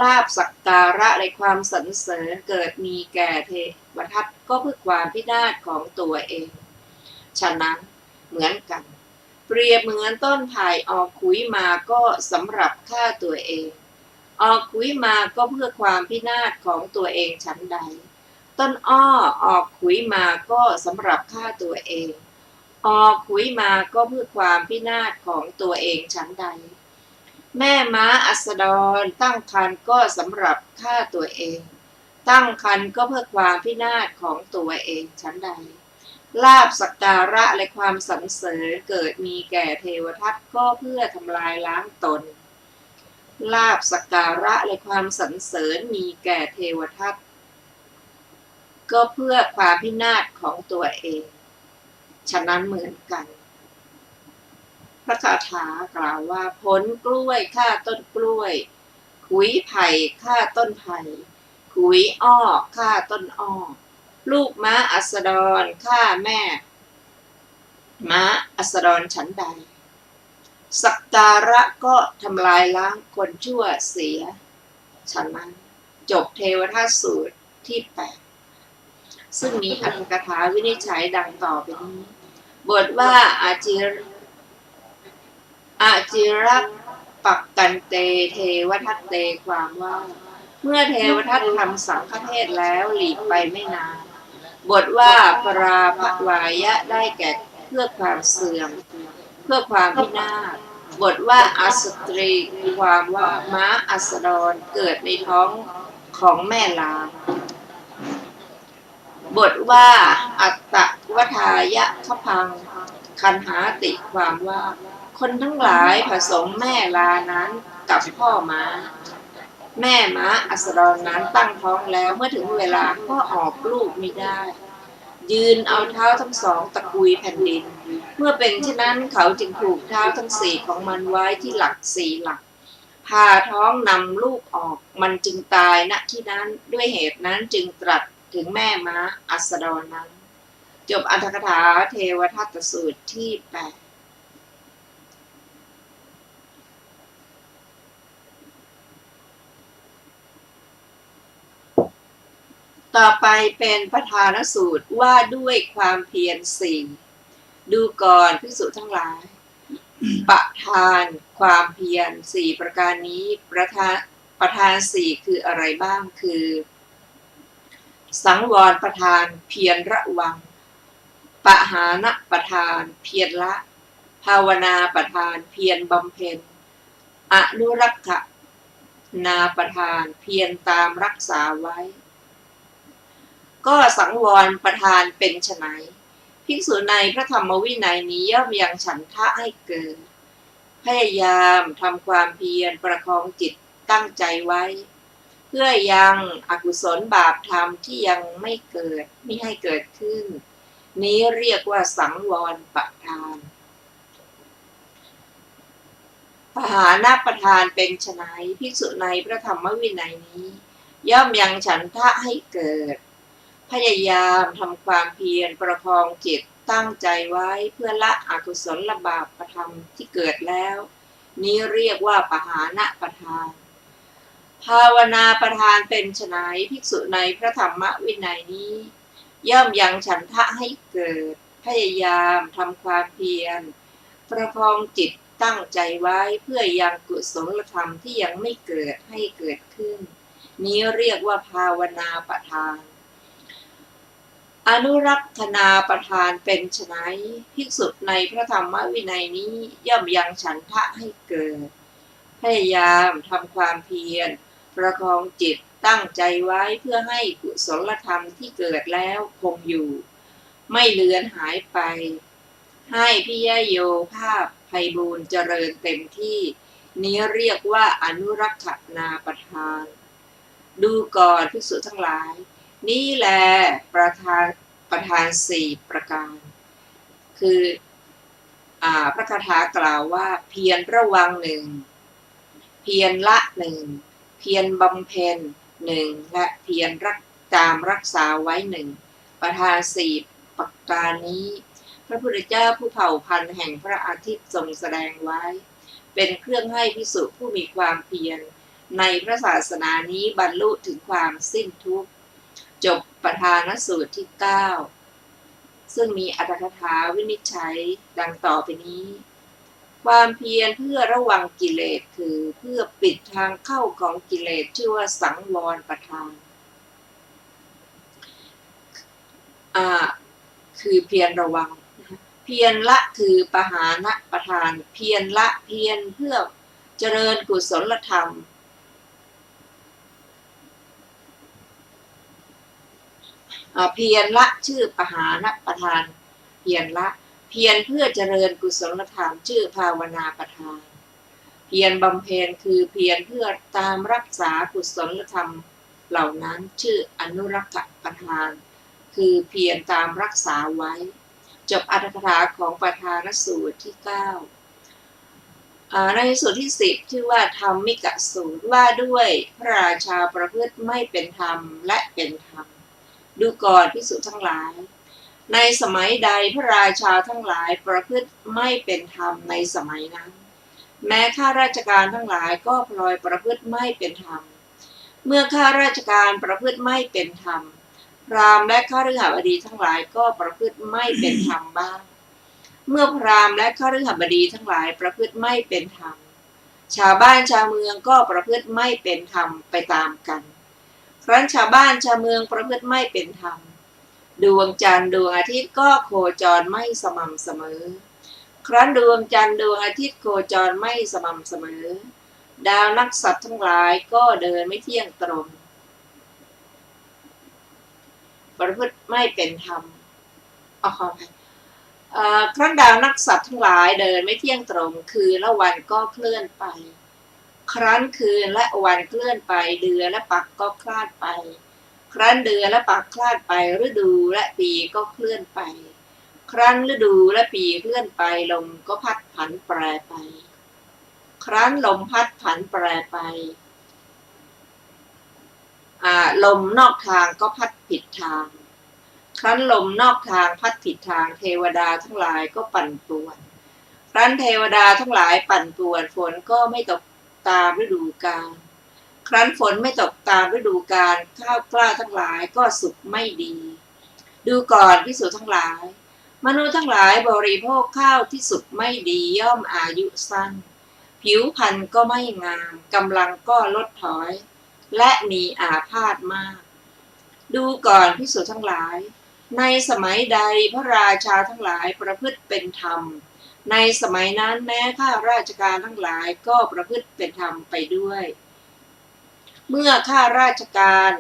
ลาภสักการะและความสรรเสริญเกิดมีแก่เทวทัตก็เพื่อความพินาศของตัวเองฉะนั้นเหมือนกันเปรียบเหมือนต้นไผ่ออกขุยมาก็สำหรับฆ่าตัวเองออกขุยมาก็เพื่อความพินาศของตัวเองฉันใดต้นอ้อออกขุยมาก็สำหรับฆ่าตัวเองออกขุยมาก็เพื่อความพินาศของตัวเองฉันใดแม่ม้าอัสดรตั้งครรภ์ก็สำหรับฆ่าตัวเองตั้งครรภ์ก็เพื่อความพินาศของตัวเองฉันใดลาภสักการะและความสรรเสริญเกิดมีแก่เทวทัตก็เพื่อทำลายล้างตนลาภสักการะและความสรรเสริญมีแก่เทวทัตก็เพื่อความพินาศของตัวเองฉะนั้นเหมือนกันพระคาถากล่าวว่าผลกล้วยฆ่าต้นกล้วยขุยไผ่ฆ่าต้นไผ่ขุยอ้อฆ่าต้นอ้อลูกม้าอัสดรฆ่าแม่ม้าอัสดรฉันใดสักการะก็ทำลายล้างคนชั่วเสียฉะนั้นจบเทวทัตสูตรที่ 8ซึ่งมีอรรถกถาวินิจฉัยดังต่อไปนี้บทว่าอาจิรปักกันเตเทวทัตเตความว่าเมื่อเทวทัตทำสังฆเทศแล้วหลีกไปไม่นานบทว่าปราภวายะได้แก่เพื่อความเสื่อมเพื่อความพินาศบทว่าอัสตรีความว่าม้าอัสดรเกิดในท้องของแม่ลาบทว่าอัตตวทายะขพังคันหาติความว่าคนทั้งหลายผสมแม่ลานั้นกับพ่อม้าแม่ม้าอัสดรนั้นตั้งท้องแล้วเมื่อถึงเวลาก็ออกลูกไม่ได้ยืนเอาเท้าทั้งสองตะกุยแผ่นดินเมื่อเป็นเช่นนั้นเขาจึงผูกเท้าทั้ง4ของมันไว้ที่หลัก4หลักผ่าท้องนำลูกออกมันจึงตายณที่นั้นด้วยเหตุนั้นจึงตรัสถึงแม่ม้าอัสดรนั้น จบอรรถกถาเทวทัตสูตรที่8ต่อไปเป็นประธานสูตรว่าด้วยความเพียรสี่ดูก่อนภิกษุทั้งหลาย ประธานความเพียรสี่ประการนี้ประธานสี่คืออะไรบ้างคือสังวรประธานเพียรระวังปหานะประธานเพียรละภาวนาประธานเพียรบำเพ็ญอนุรักษนาประธานเพียรตามรักษาไว้ก็สังวรประธานเป็นไฉนภิกษุในพระธรรมวินัยนี้ย่อมยังฉันทะให้เกิดพยายามทำความเพียรประคองจิตตั้งใจไว้เพื่อยังอกุศลบาปธรรมที่ยังไม่เกิดมิให้เกิดขึ้นนี้เรียกว่าสังวรประธานปหานะประธานเป็นไฉนภิกษุในพระธรรมวินัยนี้ย่อมยังฉันทะให้เกิดพยายามทำความเพียรประคองจิตตั้งใจไว้เพื่อละอกุศลบาปธรรมที่เกิดแล้วนี้เรียกว่าปหานะประธานภาวนาประธานเป็นไฉนภิกษุในพระธรรมวินัยนี้ย่อมยังฉันทะให้เกิดพยายามทำความเพียรประคองจิตตั้งใจไว้เพื่อยังกุศลธรรมที่ยังไม่เกิดให้เกิดขึ้นนี้เรียกว่าภาวนาประธานอนุรักษนาประธานเป็นไฉนภิกษุในพระธรรมวินัยนี้ย่อมยังฉันทะให้เกิดพยายามทำความเพียรประคองจิตตั้งใจไว้เพื่อให้กุศลธรรมที่เกิดแล้วคงอยู่ไม่เลือนหายไปให้พิยโยภาพไพบูลย์เจริญเต็มที่นี้เรียกว่าอนุรักษนาประธานดูก่อนภิกษุทั้งหลายนี่แลประธานสี่ประการคือพระคาถากล่าวว่าเพียรระวังหนึ่งเพียรละหนึ่งเพียรบำเพ็ญหนึ่งและเพียรตามรักษาไว้หนึ่งประธานสี่ประการนี้พระพุทธเจ้าผู้เผ่าพันธุ์แห่งพระอาทิตย์ทรงแสดงไว้เป็นเครื่องให้ภิกษุผู้มีความเพียรในพระศาสนานี้บรรลุถึงความสิ้นทุกข์จบประธานสูตรที่9ซึ่งมีอรรถกถาวินิจฉัยดังต่อไปนี้ความเพียรเพื่อระวังกิเลสคือเพื่อปิดทางเข้าของกิเลสชื่อว่าสังวรประธานคือเพียรระวังเพียรละคือปหานะประธานเพียรละเพียรเพื่อเจริญกุศลธรรมเพียรละชื่อปหานะประธานเพียรละเพียรเพื่อเจริญกุศลธรรมชื่อภาวนาประธานเพียรบำเพ็ญคือเพียรเพื่อตามรักษากุศลธรรมเหล่านั้นชื่ออนุรักษประธานคือเพียรตามรักษาไว้จบอรรถกถาของประธานสูตรที่9ในสูตรที่10ชื่อว่าธรรมิกสูตรว่าด้วยพระราชาประพฤติไม่เป็นธรรมและเป็นธรรมดูก่อนภิกษุทั้งหลายในสมัยใดพระราชาทั้งหลายประพฤติไม่เป็นธรรมในสมัยนั้นแม้ข้าราชการทั้งหลายก็พลอยประพฤติไม่เป็นธรรมเมื่อข้าราชการประพฤติไม่เป็นธรรมพราหมณ์และข้าฤหับดีทั้งหลายก็ประพฤติไม่เป็นธรรมบ้างเมื่อพราหมณ์และข้าฤหับดีทั้งหลายประพฤติไม่เป็นธรรมชาวบ้านชาวเมืองก็ประพฤติไม่เป็นธรรมไปตามกันครั้นชาวบ้านชาวเมืองประพฤติไม่เป็นธรรมดวงจันทร์ดวงอาทิตย์ก็โคจรไม่สม่ำเสมอครั้นดวงจันทร์ดวงอาทิตย์โคจรไม่สม่ำเสมอดาวนักษัตริย์ทั้งหลายก็เดินไม่เที่ยงตรงประพฤติไม่เป็นธรรมครั้นดาวนักษัตริย์ทั้งหลายเดินไม่เที่ยงตรงคืนและวันก็เคลื่อนไปครั้นคืนและวันเคลื่อนไปเดือนและปักก็คลาดไปครั้นเดือนและปักคลาดไปฤดูและปีก็เคลื่อนไปครั้นฤดูและปีเคลื่อนไปลมก็พัดผันแปรไปครั้นลมพัดผันแปรไปลมนอกทางก็พัดผิดทาง ครั้นลมนอกทางพัดผิดทางเทวดาทั้งหลายก็ปั่นป่วนครั้นเทวดาทั้งหลายปั่นป่วนฝนก็ไม่ตกตามฤดูกาลครั้นฝนไม่ตกตามฤดูกาลข้าวกล้าทั้งหลายก็สุกไม่ดีดูก่อนภิกษุทั้งหลายมนุษย์ทั้งหลายบริโภคข้าวที่สุกไม่ดีย่อมอายุสั้นผิวพรรณก็ไม่งามกำลังก็ลดถอยและมีอาพาธมากดูก่อนภิกษุทั้งหลายในสมัยใดพระราชาทั้งหลายประพฤติเป็นธรรมในสมัยนั้นแม้ข้าราชการทั้งหลายก็ประพฤติเป็นธรรมไปด้วยเมื่อข้าราชการ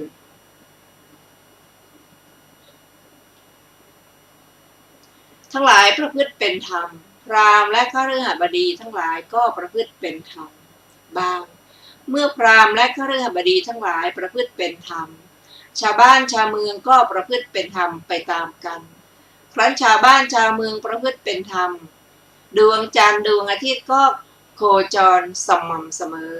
ทั้งหลายประพฤติเป็นธรรมพราหมณ์และข้าฤหับดีทั้งหลายก็ประพฤติเป็นธรรมบ้างเมื่อพราหมณ์และข้าฤหับดีทั้งหลายประพฤติเป็นธรรมชาวบ้านชาวเมืองก็ประพฤติเป็นธรรมไปตามกันครั้นชาวบ้านชาวเมืองประพฤติเป็นธรรมดวงจันทร์ดวงอาทิตย์ก็โคจรสม่ำเสมอ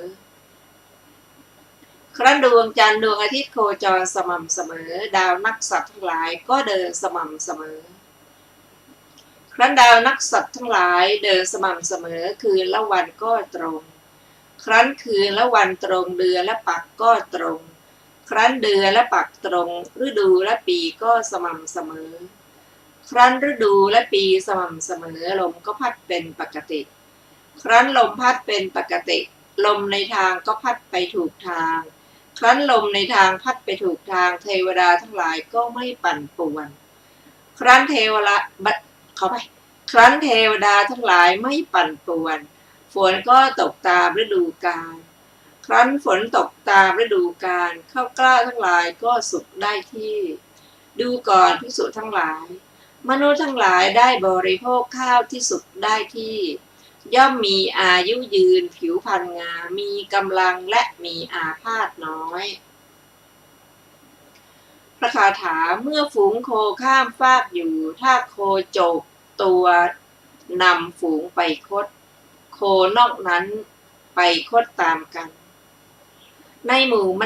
ครั้นดวงจันทร์ดวงอาทิตย์โคจรสม่ำเสมอดาวนักษัตริย์ทั้งหลายก็เดินสม่ำเสมอครั้นดาวนักษัตริย์ทั้งหลายเดินสม่ำเสมอคืนและวันก็ตรงครั้นคืนและวันตรงเดือนและปักก็ตรงครั้นเดือนและปักตรงฤดูและปีก็สม่ำเสมอครั้นฤดูและปีสม่ำเสมอลมก็พัดเป็นปกติครั้นลมพัดเป็นปกติลมในทางก็พัดไปถูกทางครั้นลมในทางพัดไปถูกทางเทวดาทั้งหลายก็ไม่ปั่นป่วนครั้นเทวดาครั้นเทวดาทั้งหลายไม่ปั่นป่วนฝนก็ตกตามฤดูกาลครั้นฝนตกตามฤดูกาลข้าวกล้าทั้งหลายก็สุกได้ที่ดูก่อนภิกษุทั้งหลายมนุษย์ทั้งหลายได้บริโภคข้าวที่สุกได้ที่ย่อมมีอายุยืนผิวพรรณงามมีกำลังและมีอาพาธน้อยพระคาถาเมื่อฝูงโคข้ามฟากอยู่ถ้าโคโจกตัวนำฝูงไปคดโคนอกนั้นไปคดตามกันในหมู่ม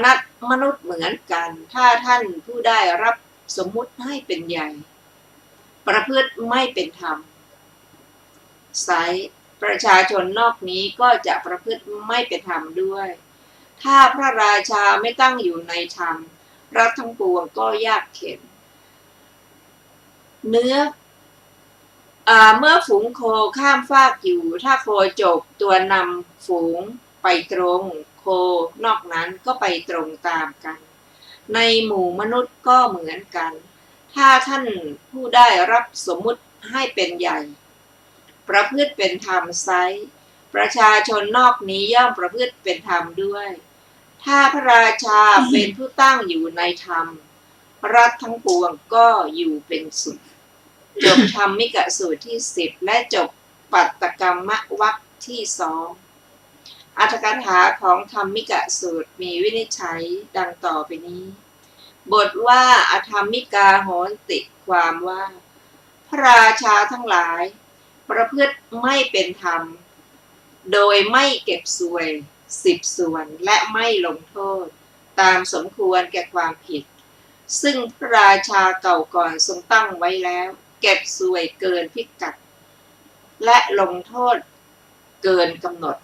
นุษย์เหมือนกันถ้าท่านผู้ได้รับสมมุติให้เป็นใหญ่ประพฤติไม่เป็นธรรมไซประชาชนนอกนี้ก็จะประพฤติไม่เป็นธรรมด้วยถ้าพระราชาไม่ตั้งอยู่ในธรรมรัฐทั้งปวงก็ยากเข็ญเมื่อฝูงโคข้ามฟากอยู่ถ้าโคจกตัวนำฝูงไปตรงโคนอกนั้นก็ไปตรงตามกันในหมู่มนุษย์ก็เหมือนกันถ้าท่านผู้ได้รับสมมุติให้เป็นใหญ่ประพฤติเป็นธรรมไซประชาชนนอกนี้ย่อมประพฤติเป็นธรรมด้วยถ้าพระราชาเป็นผู้ตั้งอยู่ในธรรมรัฐทั้งปวงก็อยู่เป็นสุขจบธรรมิกสูตรที่10และจบปัตตกรรมวรรคที่2อรรถกถาของธรรมิกสูตรมีวินิจฉัยดังต่อไปนี้บทว่าอธรรมิกาโหนติความว่าพระราชาทั้งหลายประพฤติไม่เป็นธรรมโดยไม่เก็บส่วน10 ส่วนและไม่ลงโทษตามสมควรแก่ความผิดซึ่งพระราชาเก่าก่อนทรงตั้งไว้แล้วเก็บส่วนเกินพิกัดและลงโทษเกินกำหนด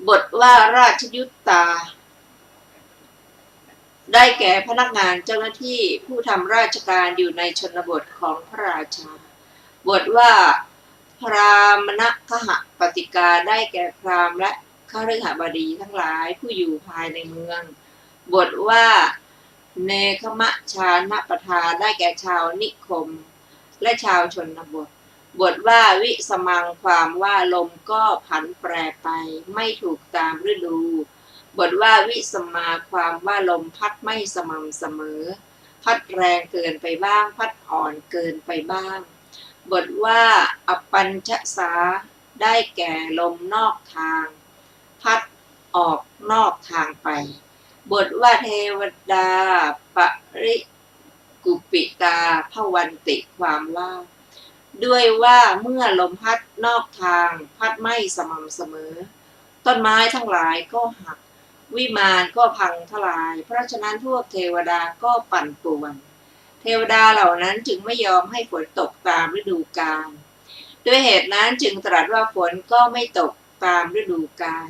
บทว่าราชยุตตาได้แก่พนักงานเจ้าหน้าที่ผู้ทำราชการอยู่ในชนบทของพระราชาบทว่าพราหมณคหปฏิกาได้แก่พราหมณ์และข้าฤหับดีทั้งหลายผู้อยู่ภายในเมืองบทว่าเนคมชานปทาได้แก่ชาวนิคมและชาวชนบทบทว่าวิสมังความว่าลมก็ผันแปรไปไม่ถูกตามฤดูบทว่าวิสมาความว่าลมพัดไม่สม่ำเสมอพัดแรงเกินไปบ้างพัดอ่อนเกินไปบ้างบทว่าอปัญชสาได้แก่ลมนอกทางพัดออกนอกทางไปบทว่าเทวดาปริกุปิตาภวันติความว่าด้วยว่าเมื่อลมพัดนอกทางพัดไม่สม่ำเสมอต้นไม้ทั้งหลายก็หักวิมานก็พังทลายเพราะฉะนั้นพวกเทวดาก็ปั่นป่วน เทวดาเหล่านั้นจึงไม่ยอมให้ฝนตกตามฤดูกาลด้วยเหตุนั้นจึงตรัสว่าฝนก็ไม่ตกตามฤดูกาล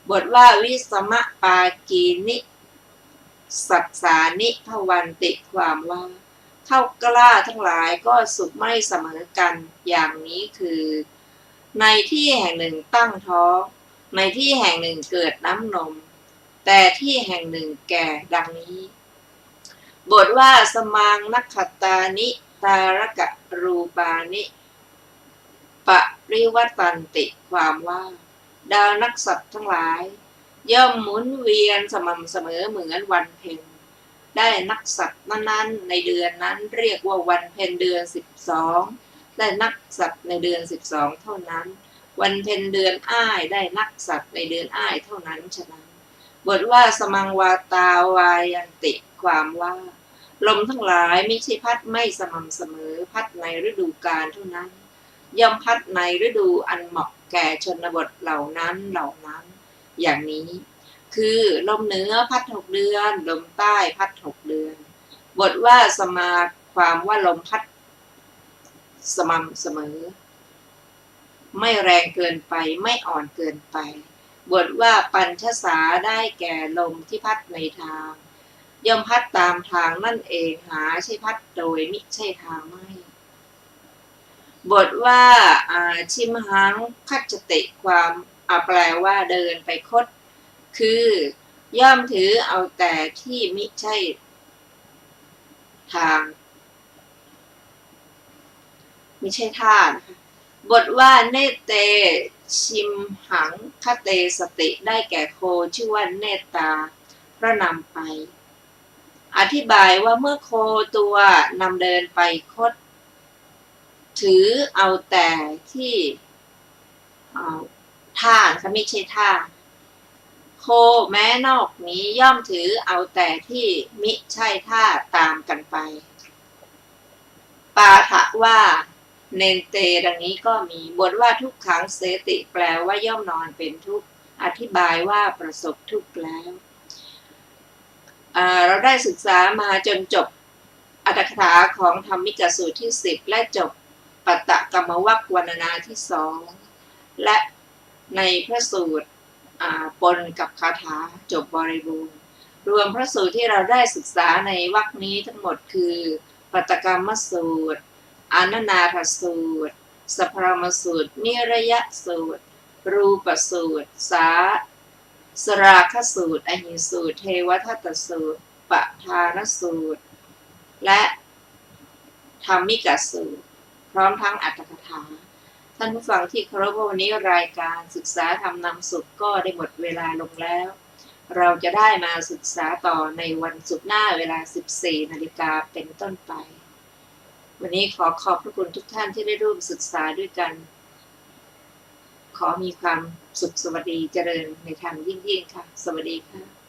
บทว่าวิสมะปากีนิสัตสานิภวันติความว่าข้าวกล้าทั้งหลายก็สุกไม่เสมอกันอย่างนี้คือในที่แห่งหนึ่งตั้งท้องในที่แห่งหนึ่งเกิดน้ำนมแต่ที่แห่งหนึ่งแก่ดังนี้บทว่าสมังนักขตานิตารกะรูปานิปริวัตันติความว่าดาวนักษัตริย์ทั้งหลายย่อมหมุนเวียนสม่ำเสมอเหมือนวันเพ็ญได้นักษัตริย์นั้นในเดือนนั้นเรียกว่าวันเพ็ญเดือน12ได้นักษัตริย์ในเดือน12เท่านั้นวันเพ็ญเดือนอ้ายได้นักษัตริย์ในเดือนอ้ายเท่านั้นฉะนั้นบทว่าสมังวาตาวายันติความว่าลมทั้งหลายไม่ใช่พัดไม่สม่ำเสมอพัดในฤดูกาลเท่านั้นย่อมพัดในฤดูอันเหมาะแก่ชนบทเหล่านั้นอย่างนี้คือลมเหนือพัด6 เดือนลมใต้พัด6 เดือนบทว่าสมาความว่าลมพัดสม่ำเสมอไม่แรงเกินไปไม่อ่อนเกินไปบทว่าปัญชสาได้แก่ลมที่พัดในทางย่อมพัดตามทางนั่นเองหาใช่พัดโดยมิใช่ทางไม่บทว่าชิมหังคัจจติความแปลว่าเดินไปคดคือย่อมถือเอาแต่ที่มิใช่ทางไม่ใช่ท่านะคะบทว่าเนเตชิมหังคเตสติได้แก่โคชื่อว่าเนตตาพระนำไปอธิบายว่าเมื่อโคตัวนำเดินไปคดถือเอาแต่ที่ท่าค่ะไม่ใช่ท่าโคแม้นอกนี้ย่อมถือเอาแต่ที่มิใช่ท่าตามกันไปปาฐะว่าเนนเตดังนี้ก็มีบทว่าทุกขังเสติแปลว่าย่อมนอนเป็นทุกข์อธิบายว่าประสบทุกข์แล้วเราได้ศึกษามาจนจบอรรถกถาของธรรมิกสูตรที่10และจบปัตตกรรมวรรควรรณนาที่2และในพระสูตรปนกับคาถาจบบริบูรณ์รวมพระสูตรที่เราได้ศึกษาในวรรคนี้ทั้งหมดคือปัตตกรรมสูตรอนันนาถสูตรสัพพรมสูตรนิระยะสูตรรูปสูตรสราคสูตรอหิสูตรเทวทัตตสูตรปทานสูตรและธรรมิกสูตรพร้อมทั้งอรรถกถาท่านผู้ฟังที่เคารพวันนี้รายการศึกษาธรรมนำสุขก็ได้หมดเวลาลงแล้วเราจะได้มาศึกษาต่อในวันศุกร์หน้าเวลา 14 นาฬิกาเป็นต้นไปวันนี้ขอบพระคุณทุกท่านที่ได้ร่วมศึกษาด้วยกันขอมีความสุขสวัสดีเจริญในธรรมยิ่งๆค่ะสวัสดีค่ะ